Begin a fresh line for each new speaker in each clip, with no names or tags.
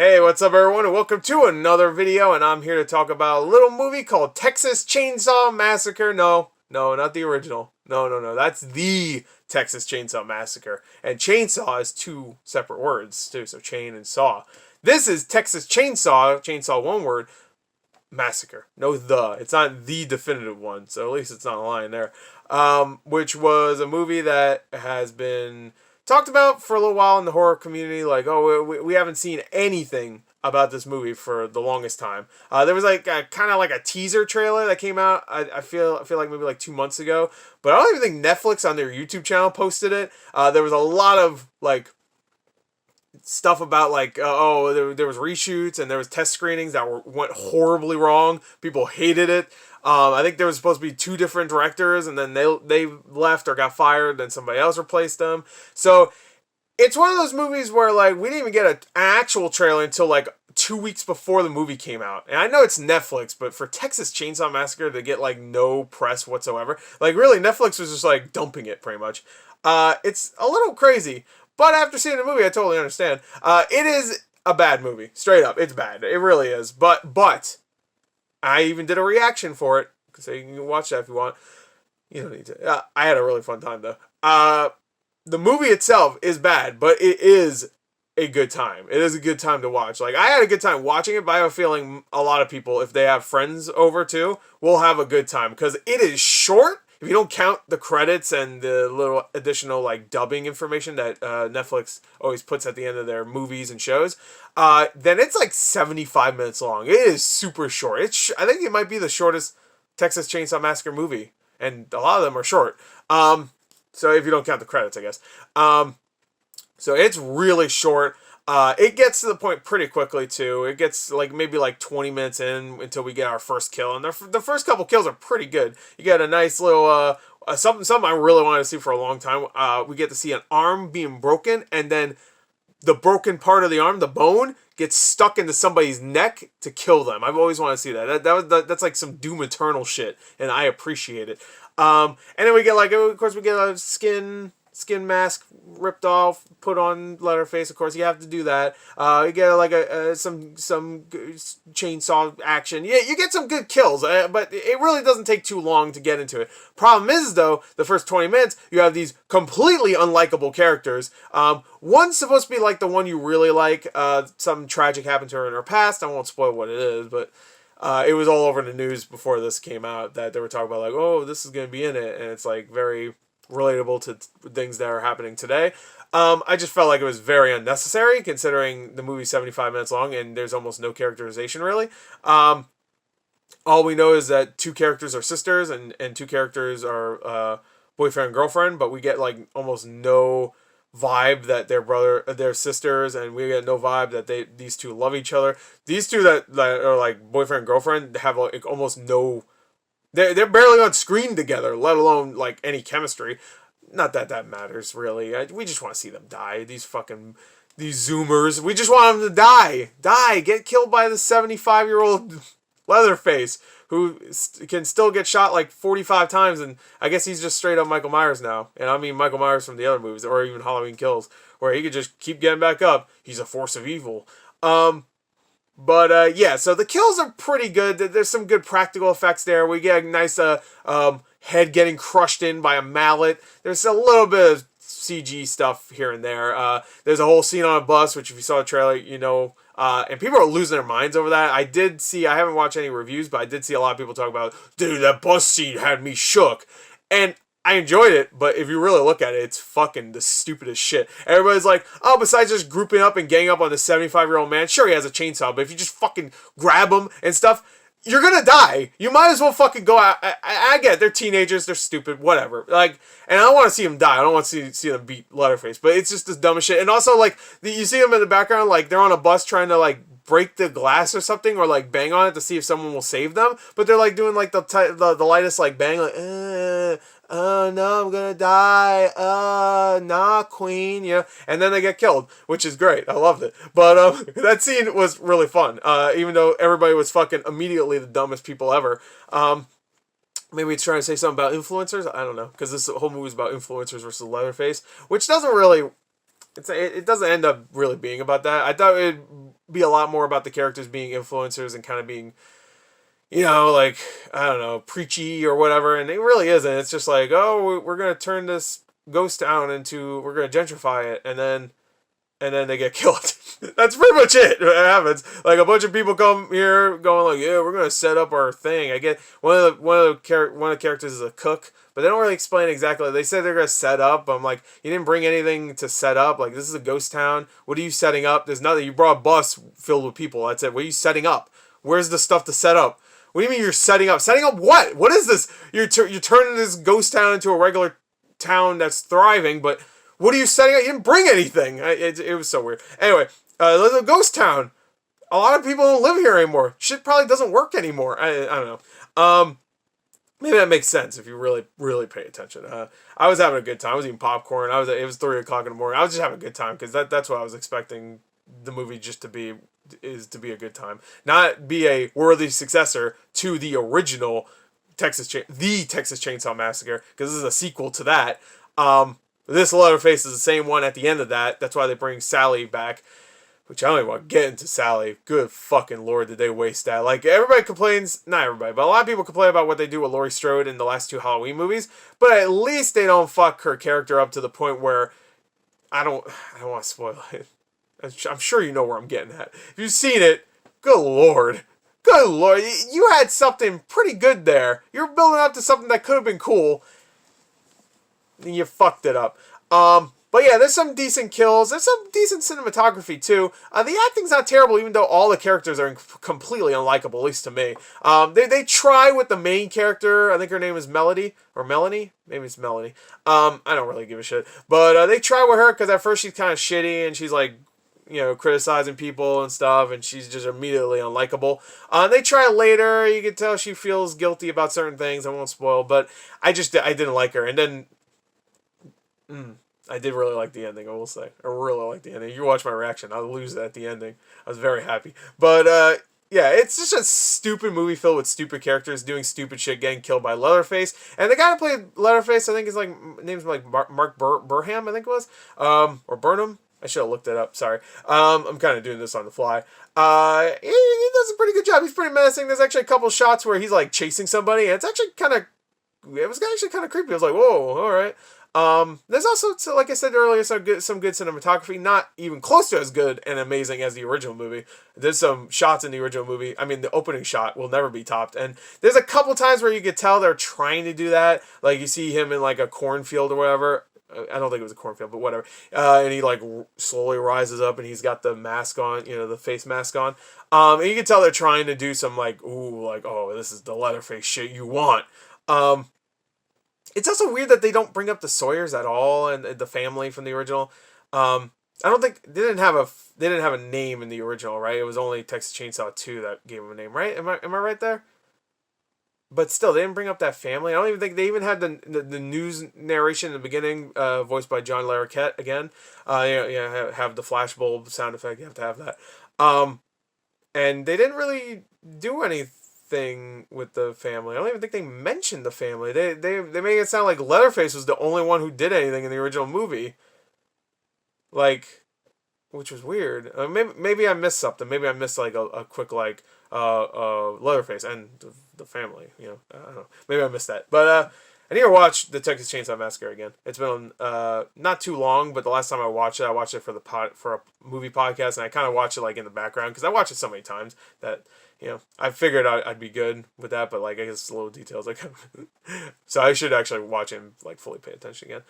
Hey, what's up everyone, and welcome to another video, and I'm here to talk about a little movie called Texas Chainsaw Massacre. No, not the original. No, that's the Texas Chainsaw Massacre. And chainsaw is two separate words, too, so chain and saw. This is Texas Chainsaw one word, Massacre. No the. It's not the definitive one, so at least it's not a line there. Which was a movie that has been talked about for a little while in the horror community. Like, oh, we haven't seen anything about this movie for the longest time. There was like kind of like a teaser trailer that came out. I feel like maybe like 2 months ago, but I don't even think Netflix on their YouTube channel posted it. There was a lot of like stuff about like there was reshoots and there was test screenings that went horribly wrong. People hated it. I think there was supposed to be 2 different directors, and then they left or got fired, then somebody else replaced them. So it's one of those movies where like we didn't even get an actual trailer until like 2 weeks before the movie came out. And I know it's Netflix, but for Texas Chainsaw Massacre to get like no press whatsoever, like really Netflix was just like dumping it pretty much. It's a little crazy. But after seeing the movie, I totally understand. It is a bad movie. Straight up. It's bad. It really is. But I even did a reaction for it. So you can watch that if you want. You don't need to. I had a really fun time, though. The movie itself is bad, but it is a good time. It is a good time to watch. Like, I had a good time watching it, but I have a feeling a lot of people, if they have friends over, too, will have a good time. Because it is short. If you don't count the credits and the little additional like dubbing information that Netflix always puts at the end of their movies and shows, then it's like 75 minutes long. It is super short. I think it might be the shortest Texas Chainsaw Massacre movie, and a lot of them are short. So if you don't count the credits, I guess. So it's really short. It gets to the point pretty quickly too. It gets like maybe like 20 minutes in until we get our first kill, and the first couple kills are pretty good. You get a nice little something I really wanted to see for a long time. We get to see an arm being broken, and then the broken part of the arm, the bone, gets stuck into somebody's neck to kill them. I've always wanted to see that. That's like some Doom Eternal shit, and I appreciate it. And then we get like, of course, we get a skin mask ripped off, put on Leatherface. Of course, you have to do that. You get like some chainsaw action. Yeah, you get some good kills, but it really doesn't take too long to get into it. Problem is, though, the first 20 minutes, you have these completely unlikable characters. One's supposed to be like the one you really like. Something tragic happened to her in her past. I won't spoil what it is, but it was all over the news before this came out that they were talking about like, oh, this is going to be in it, and it's like very relatable to things that are happening today. I just felt like it was very unnecessary considering the movie's 75 minutes long and there's almost no characterization really. All we know is that 2 characters are sisters and 2 characters are boyfriend and girlfriend, but we get like almost no vibe that they're sisters, and we get no vibe that these 2 love each other. These 2 that are like boyfriend and girlfriend have like almost no. They're barely on screen together, let alone like any chemistry. Not that that matters really. We just want to see them die. These Zoomers. We just want them to die, get killed by the 75-year-old Leatherface who can still get shot like 45 times, and I guess he's just straight up Michael Myers now. And I mean Michael Myers from the other movies, or even Halloween Kills, where he could just keep getting back up. He's a force of evil. But yeah, so the kills are pretty good. There's some good practical effects there. We get a nice head getting crushed in by a mallet. There's a little bit of CG stuff here and there. There's a whole scene on a bus, which if you saw the trailer, you know, and people are losing their minds over that. I haven't watched any reviews, but I did see a lot of people talk about, dude, that bus scene had me shook. And I enjoyed it, but if you really look at it, it's fucking the stupidest shit. Everybody's like, oh, besides just grouping up and ganging up on this 75-year-old man, sure, he has a chainsaw, but if you just fucking grab him and stuff, you're gonna die. You might as well fucking go out. I get it, they're teenagers, they're stupid, whatever. Like, and I don't want to see them die. I don't want to see them beat Leatherface, but it's just the dumbest shit. And also, like, you see them in the background, like, they're on a bus trying to, like, break the glass or something, or like bang on it to see if someone will save them, but they're like doing like the lightest like bang, like oh no, I'm gonna die, nah, queen, you know, and then they get killed, which is great. I loved it. But that scene was really fun, even though everybody was fucking immediately the dumbest people ever. Maybe it's trying to say something about influencers, I don't know, because this whole movie is about influencers versus Leatherface, which doesn't really, it doesn't end up really being about that. I thought it'd be a lot more about the characters being influencers and kind of being, you know, like, I don't know, preachy or whatever. And it really isn't. It's just like, oh, we're going to turn this ghost town into, we're going to gentrify it. And then they get killed. That's pretty much it. It happens. Like, a bunch of people come here going like, yeah, we're gonna set up our thing. I get one of the characters is a cook, but they don't really explain exactly. They say they're gonna set up. I'm like, you didn't bring anything to set up. Like, this is a ghost town. What are you setting up? There's nothing. You brought a bus filled with people. That's it. What are you setting up? Where's the stuff to set up? What do you mean you're setting up? Setting up what? What is this? You're turning this ghost town into a regular town that's thriving, but what are you setting up? You didn't bring anything. It was so weird. Anyway, the ghost town. A lot of people don't live here anymore. Shit probably doesn't work anymore. I don't know. Maybe that makes sense if you really, really pay attention. I was having a good time. I was eating popcorn. It was 3 o'clock in the morning. I was just having a good time because that's what I was expecting the movie just to be, is to be a good time. Not be a worthy successor to the original Texas Chainsaw Massacre, because this is a sequel to that. This Leatherface is the same one at the end of that. That's why they bring Sally back. Which I don't even want to get into Sally. Good fucking lord, did they waste that. Like, everybody complains, not everybody, but a lot of people complain about what they do with Laurie Strode in the last 2 Halloween movies. But at least they don't fuck her character up to the point where I don't want to spoil it. I'm sure you know where I'm getting at. If you've seen it, good lord. Good lord. You had something pretty good there. You're building up to something that could have been cool. You fucked it up. But yeah, there's some decent kills. There's some decent cinematography too. The acting's not terrible, even though all the characters are completely unlikable, at least to me. They try with the main character. I think her name is Melody or Melanie. Maybe it's Melanie. I don't really give a shit. But they try with her because at first she's kind of shitty and she's like, you know, criticizing people and stuff, and she's just immediately unlikable. They try later. You can tell she feels guilty about certain things. I won't spoil, but I didn't like her. And then I did really like the ending, I will say. I really like the ending. You watch my reaction, I'll lose it at the ending. I was very happy. But, yeah, it's just a stupid movie filled with stupid characters doing stupid shit, getting killed by Leatherface. And the guy who played Leatherface, I think his name's like Mark Burham, I think it was. Or Burnham. I should have looked that up, sorry. I'm kind of doing this on the fly. He does a pretty good job. He's pretty menacing. There's actually a couple shots where he's like chasing somebody, and it's actually it was actually kind of creepy. I was like, whoa, alright. There's also, like I said earlier, some good cinematography, not even close to as good and amazing as the original movie. There's some shots in the original movie. I mean, the opening shot will never be topped. And there's a couple times where you could tell they're trying to do that. Like, you see him in, like, a cornfield or whatever. I don't think it was a cornfield, but whatever. And he, like, slowly rises up and he's got the mask on, you know, the face mask on. And you can tell they're trying to do some, like, ooh, like, oh, this is the Leatherface shit you want. It's also weird that they don't bring up the Sawyers at all and the family from the original. I don't think they didn't have a name in the original, right? It was only Texas Chainsaw 2 that gave them a name, right? Am I right there? But still, they didn't bring up that family. I don't even think they even had the news narration in the beginning, voiced by John Larroquette again. Have the flashbulb sound effect. You have to have that. And they didn't really do anything with the family. I don't even think they mentioned the family. They make it sound like Leatherface was the only one who did anything in the original movie. Like, which was weird. Maybe I missed something. Maybe I missed like a quick like Leatherface and the family. You know, I don't know. Maybe I missed that. But I need to watch the Texas Chainsaw Massacre again. It's been not too long, but the last time I watched it for for a movie podcast, and I kind of watched it like in the background because I watched it so many times that, you know, I figured I'd be good with that, but like I guess little details like so I should actually watch it and like fully pay attention again.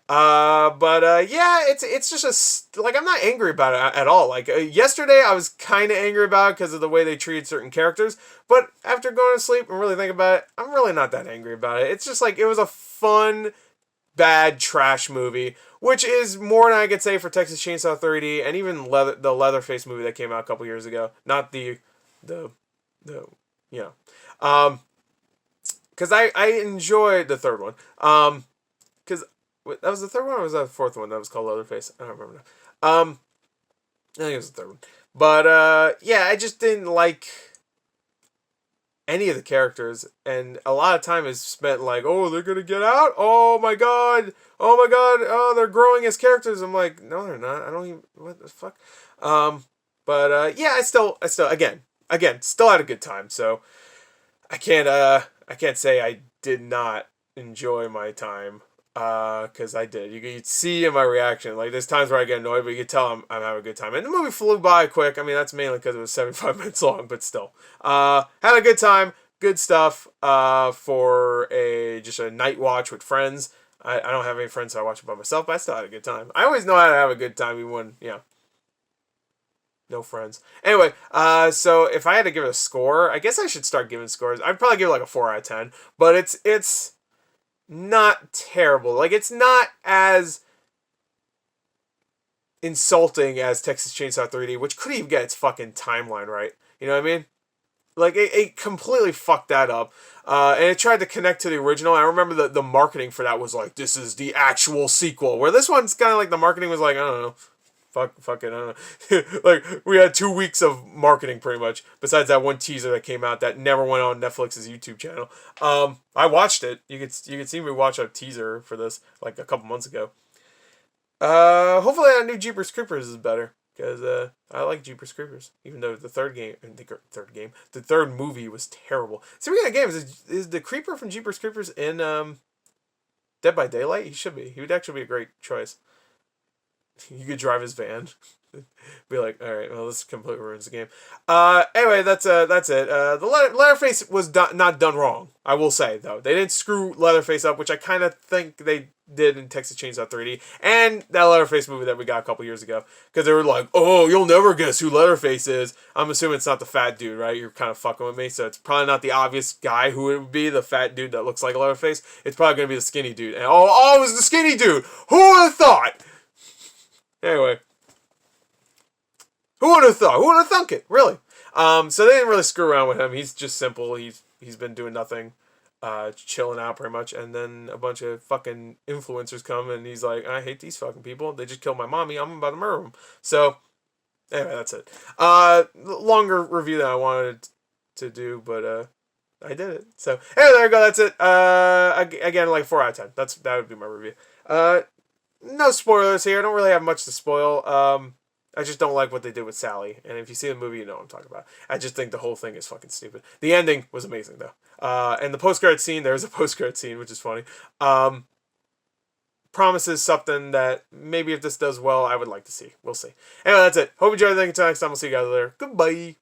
Yeah, it's just like I'm not angry about it at all. Like yesterday, I was kind of angry about it because of the way they treated certain characters. But after going to sleep and really thinking about it, I'm really not that angry about it. It's just like it was a fun, bad trash movie, which is more than I could say for Texas Chainsaw 3D and even the Leatherface movie that came out a couple years ago. Not the you know, because I enjoyed the third one. Because that was the third one, or was that the fourth one that was called Leatherface? I don't remember now. I think it was the third one. But yeah, I just didn't like any of the characters, and a lot of time is spent like, oh, they're gonna get out. Oh my god. Oh, they're growing as characters. I'm like, no, they're not. I don't even. What the fuck? But yeah, again, still had a good time. So I can't say I did not enjoy my time. Because I did. You could see in my reaction, like there's times where I get annoyed, but you could tell I'm having a good time. And the movie flew by quick. I mean, that's mainly because it was 75 minutes long, but still. Had a good time. Good stuff. For just a night watch with friends. I don't have any friends, so I watch it by myself, but I still had a good time. I always know how to have a good time, even when, no friends. Anyway, so if I had to give it a score, I guess I should start giving scores. I'd probably give it like a 4 out of 10, but it's not terrible. Like, it's not as insulting as Texas Chainsaw 3D, which couldn't even get its fucking timeline right. You know what I mean? Like, it completely fucked that up. And it tried to connect to the original. I remember the marketing for that was like, this is the actual sequel. Where this one's kind of like, the marketing was like, I don't know. Fuck it, I don't know. Like, we had 2 weeks of marketing pretty much, besides that one teaser that came out that never went on Netflix's YouTube channel. I watched it. You could see me watch a teaser for this like a couple months ago. Hopefully that new Jeepers Creepers is better, because I like Jeepers Creepers, even though the third movie was terrible. Speaking of games, is the Creeper from Jeepers Creepers in Dead by Daylight? He should be. He would actually be a great choice. You could drive his van. Be like, all right, well, this completely ruins the game. Anyway, that's it. The Leatherface was not done wrong. I will say though, they didn't screw Leatherface up, which I kind of think they did in Texas Chainsaw 3D and that Leatherface movie that we got a couple years ago, because they were like, oh, you'll never guess who Leatherface is. I'm assuming it's not the fat dude, right? You're kind of fucking with me, so it's probably not the obvious guy who it would be, the fat dude that looks like a Leatherface. It's probably gonna be the skinny dude, and oh, it was the skinny dude. Who would have thought? Anyway, who would have thought? Who would have thunk it? Really? So they didn't really screw around with him. He's just simple. He's been doing nothing, chilling out pretty much. And then a bunch of fucking influencers come, and he's like, I hate these fucking people. They just killed my mommy. I'm about to murder them. So anyway, that's it. Longer review than I wanted to do, but I did it. So anyway, there you go. That's it. Again, like 4 out of 10. That would be my review. No spoilers here. I don't really have much to spoil. I just don't like what they did with Sally. And if you see the movie, you know what I'm talking about. I just think the whole thing is fucking stupid. The ending was amazing, though. And the post-credit scene, there's a post-credit scene, which is funny. Promises something that maybe if this does well, I would like to see. We'll see. Anyway, that's it. Hope you enjoyed it. Until next time, we'll see you guys later. Goodbye.